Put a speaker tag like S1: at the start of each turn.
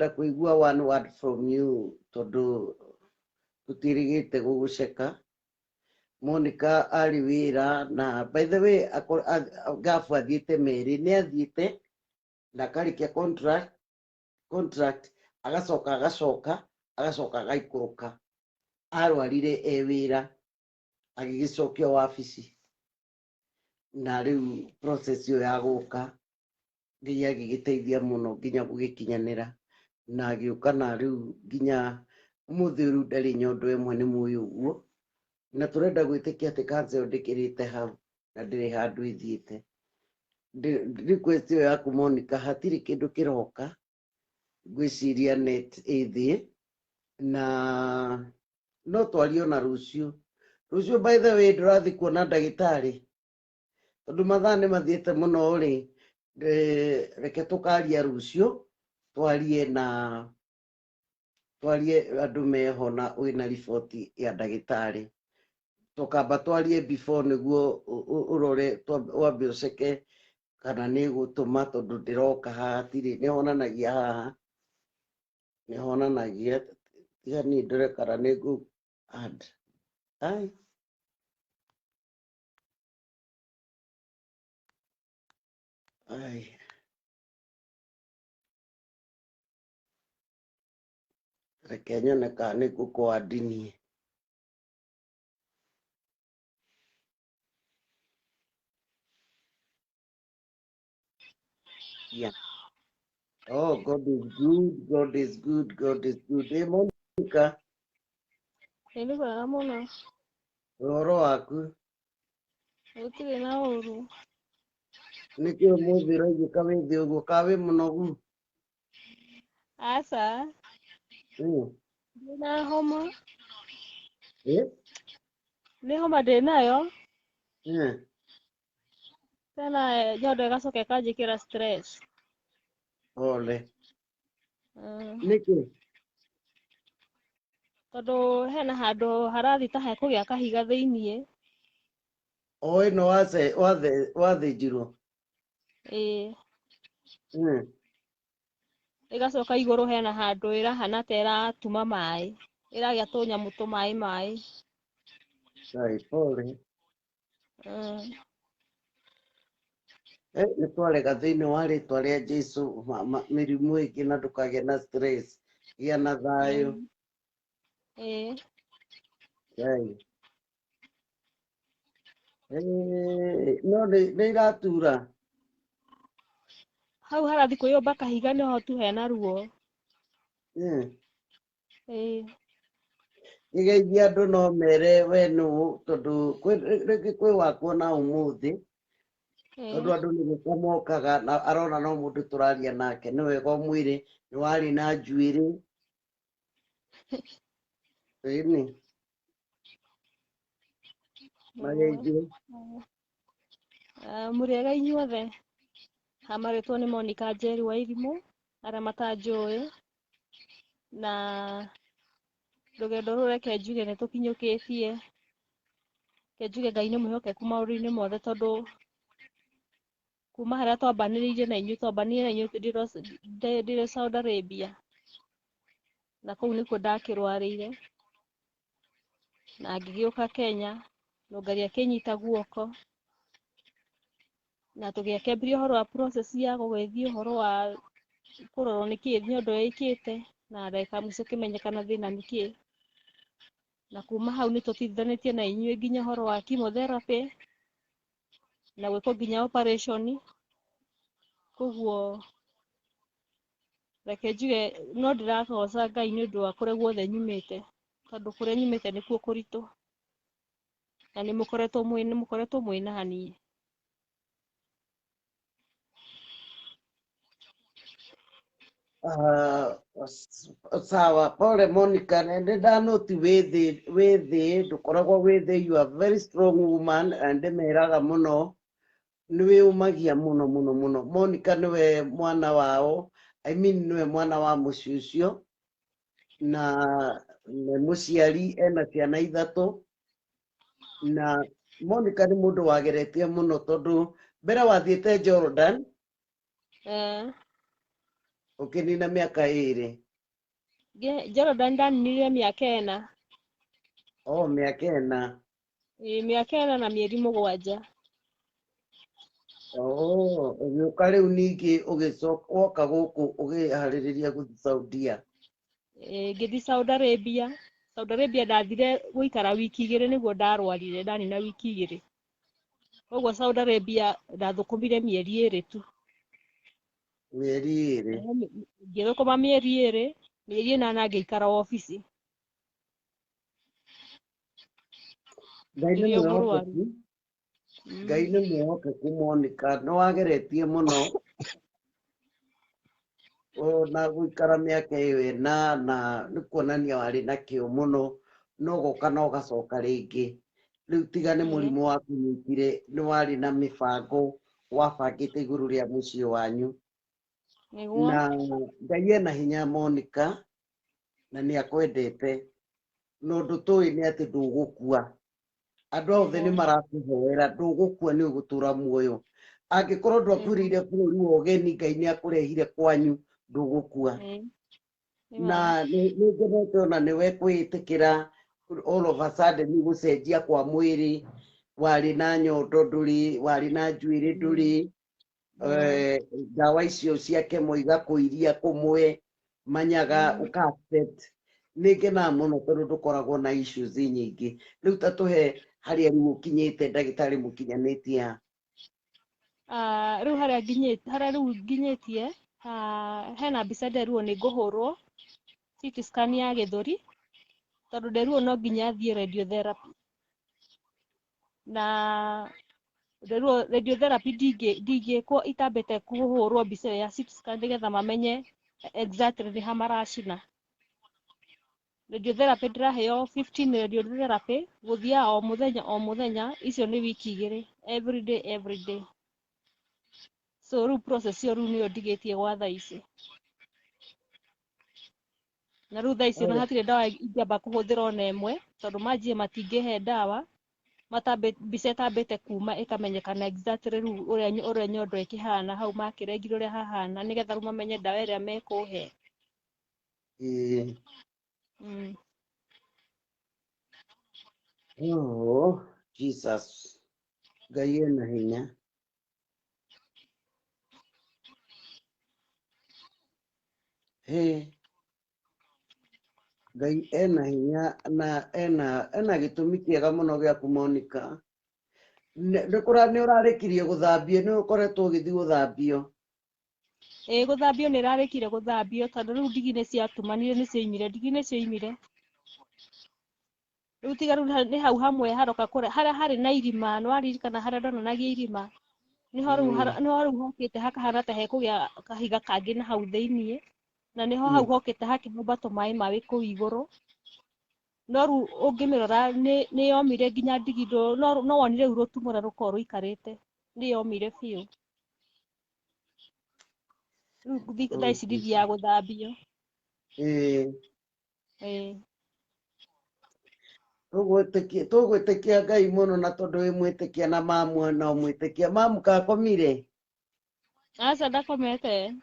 S1: ndĩrenda kũigua one word from you tondũ tũtirigĩte gũgũceka. Monica arĩ wĩra na by the way gafu athiĩte Merĩ nĩ athiĩte na akarĩkia contract agacoka agaikũrũka arwarire wĩra agĩgĩcokio wabici na rĩu process ĩyo ya gũka nginya agĩgĩteithia mũno nginya gũgĩkinyanĩra na agĩũka na rĩu nginya ũmũthĩ rĩu ndarĩ nyondo ĩmwe nĩ mũĩ ũguo na tũrenda gwĩtĩkia atĩ kanca ĩyo ndĩkĩrĩte hau na ndĩrĩ handũ ĩthiĩte. Request ĩyo yaku Monica hatirĩ kĩndũ kĩroka ngwĩciria net ĩthĩ na no twario na rũciũ by the way ndũrathiĩ kuona ndagĩtarĩ tondũ mathaa nĩ mathiĩte mũno rĩ reke tũkaria rũciũ twarie andũ meho na wĩna riboti ya ndagĩtarĩ tũkamba twarie before nĩguo ũrore wambe ũceke kana nĩ gũtũma tondũ ndĩroka haha hatirĩ nĩhonanagia haha nĩhonanagia tiga niĩ ndore kana nĩ ngũ add reke nyone kana nĩ ngũkũ-add niĩ. Yeah. Oh, God is good. God is good. God is good. Hey, Monica.
S2: Nĩ kwega mũno.
S1: Ũhoro waku?
S2: Gũtirĩ na ũru.
S1: Nĩkĩ ũmũthĩ ũraiguĩka wĩ thĩ ũguo ka wĩ mũnogu?
S2: Aca. Ndĩna homa. Nĩ homa ndĩnayo. Tena nyondo ĩgacoka ĩkanjĩkĩra stress.
S1: Ole. Nĩkĩ?
S2: Tondũ hena handũ harathiĩ ta hekũgĩa kahiga thĩiniĩ.
S1: O ĩno wathĩnjirwo?
S2: Ĩĩ. Ĩgacoka igũrũ hena handũ ĩrahana ta ĩratuma maĩ. Ĩragĩa tũnyamũ tũmaĩ.
S1: Ai, pole. Nĩ twarega thĩinĩ wa rĩtwa rĩa Jesũ mĩrimũ ĩngĩ na ndũkagĩa na stress. Gĩa na thayũ. No nĩ iratura?
S2: Hau harathiĩ kwĩyũmba kahiga nĩho tu hena ruo.
S1: Igeithia andũ no mere we nũ tondũ rĩngĩ kwĩ wakuona ũmũthĩ tondũ andũ nĩ gũka mokaga na arona no mũndũ tũraria nake nĩ wega ũmwĩre nĩ warĩ na njuĩrĩ. Ĩni. Mageithio.
S2: Mũrĩega inyuothe. Hamarĩtwo nĩ Monica Njeri wa Irimũ arĩa matanjũĩ na rũgendo rũrũ reke njuge nĩ tũkinyũkĩtie. Reke njuge Ngai nĩ mwĩhokeku maũndũ-inĩ mothe tondũ kuma harĩa twambanĩrĩirie na inyuĩ ndĩrĩ Saudi Arabia na kũu nĩkuo ndakĩrwarĩire na ngĩgĩũka Kenya Nũngari akĩnyita guoko na tũgĩakĩambia ũhoro wa process ya gũgĩthiĩ ũhoro wa kũrorwo nĩkĩ nyondo ĩkĩte na ndagĩka mũico kĩmenyekana thĩna nĩkĩ. Na kuma hau nĩ tũtithanĩtie na inyuĩ nginya ũhoro wa chemotherapy na gwĩkwo nginya operation. Koguo reke njuge no ndĩragoca Ngai nĩ ũndũ wa kũrĩa guothe nyumĩte tondũ kũrĩa nyumĩte nĩkuo kũritũ na nĩ mũkoretwo mwĩna niĩ.
S1: Sawa, pole Monica, nĩ ndanoti wĩ thĩ ndũkoragwo wĩ thĩ, you are very strong woman and ndĩmeraga mũno nĩ wĩũmagia mũno. Monica nĩwe mwana wao, I mean nĩwe mwana wa mũciĩ ũcio na nĩ mũciari ena ciana 3 na Monica nĩ mũndũ wageretie mũno tondũ mbere wathiĩte Jordan. Ukinina miaka ĩrĩ.
S2: Jordan ndaninire mĩaka 4.
S1: Oh, miaka 4.
S2: Mĩaka 4 na mĩeri 7.
S1: Oh, ũgĩũka rĩu ningĩ ũgĩcoka woka gũkũ ũgĩharĩrĩria gũthiĩ Saudia.
S2: Ngĩthiĩ Saudi Arabia. Saudi Arabia ndathire gũikara wiki 2 nĩguo ndarwarire, ndanina wiki 2. Koguo Saudi Arabia ndathũkũmire mĩeri 2 tu.
S1: Mĩeri 2.
S2: Ngĩthũkũma mĩeri 2, mĩeri 8 ngĩikara ofici.
S1: Ngai nĩ mwĩhokeku. Ngai nĩ mwĩhokeku Monica, nĩ wageretie mũno. Na gũikara mĩaka ĩyo 4 na nĩ kuonania warĩ na kĩo mũno, no goka no gacoka rĩngĩ. Rĩu tiga nĩ mũrimũ wa kũnyitire, nĩ warĩ na mĩbango wabangĩte igũrũ rĩa mũciĩ wanyu. Na Ngai ena hinya Monica, na nĩ akwendete. Na ũndũ tũĩ nĩ atĩ ndũgũkua. Andũ othe nĩ marakũhoera, ndũgũkua, nĩ ũgũtũra muoyo. Angĩkorwo ndwakuĩrĩire bũrũri wa ũgeni, Ngai nĩ akũrehire kwanyu, ndũgũkua. Na nĩ ngenete ona nĩwe kwĩĩtĩkĩra all of a sudden nĩ gũcenjia kwa mwĩrĩ, warĩ na nyondo ndũrĩ, warĩ na njuĩrĩ ndũrĩ, ndawa icio cia kemo igakũiria kũmwe, manyaga ũka-accept. Nĩ ngenaga mũno tondũ ndũkoragwo na issues nyingĩ. Rĩu ta tũhe harĩa rĩu ũkinyĩte, ndagĩtarĩ mũkinyanĩtie ha?
S2: Rĩu harĩa rĩu nginyĩtie, hena mbica nderuo nĩ ngũhũrwo CT scan ya gĩthũri, tondũ nderuo no nginya thiĩ radiotherapy. Na nderuo radiotherapy ndingĩkwo itambĩte kũhũrwo mbica ya CT scan nĩgetha mamenye exactly nĩ ha maracina. Radiotherapy ndĩraheo 15 radiotherapy gũthiaga o mũthenya, icio nĩ wiki 2, every day. So rĩu process ĩyo rĩu nĩyo ndigĩtie gwa thaa ici. Na rĩu thaa ici ona hatirĩ ndawa ingĩamba kũhũthĩra ona ĩmwe, tondũ manjie matingĩhe ndawa, mbica ĩtambĩte kuma ĩkamenyekana exactly rĩu ũrĩa nyondo ĩkĩhana, hau makĩrengire ũrĩa hahana, nĩgetha rĩu mamenye ndawa ĩrĩa mekũhe.
S1: Oh, Jesus. Ngai ena hinya. Ngai ena hinya na ena gĩtũmi kĩega mũno gĩaku Monica. Nĩ ũrarĩkirie gũthambio, nĩ ũkoretwo ũgĩthiĩ gũthambio?
S2: Gũthambio nĩ rarĩkire gũthambio, tondũ rĩu ndigi nĩ ciatumanire, ndigi nĩ cioimire. Rĩu tiga rĩu nĩ hau hamwe haroka kũrĩa, harĩa harĩ na irima, nĩ waririkana harĩa ndonanagia irima, nĩho rĩu hokĩte hakahana ta hekũgĩa kahiga kangĩ na hau thĩiniĩ, na nĩho hau hokĩte hakĩhumba tũmaĩ ma kũu igũrũ. No rĩu ũngĩmĩrora nĩ yomire nginya ndigi, no wonire rĩu rũtumo ũrĩa rũkoragwo rũikarĩte, nĩ yomire biũ. Rĩu thaa ici ndithiaga gũthambio.
S1: Tũgwĩtĩkia Ngai mũno, na tondũ wĩ mwĩtĩkia na mamu no mwĩtĩkia. Mamu kakomire?
S2: Aca ndakomete.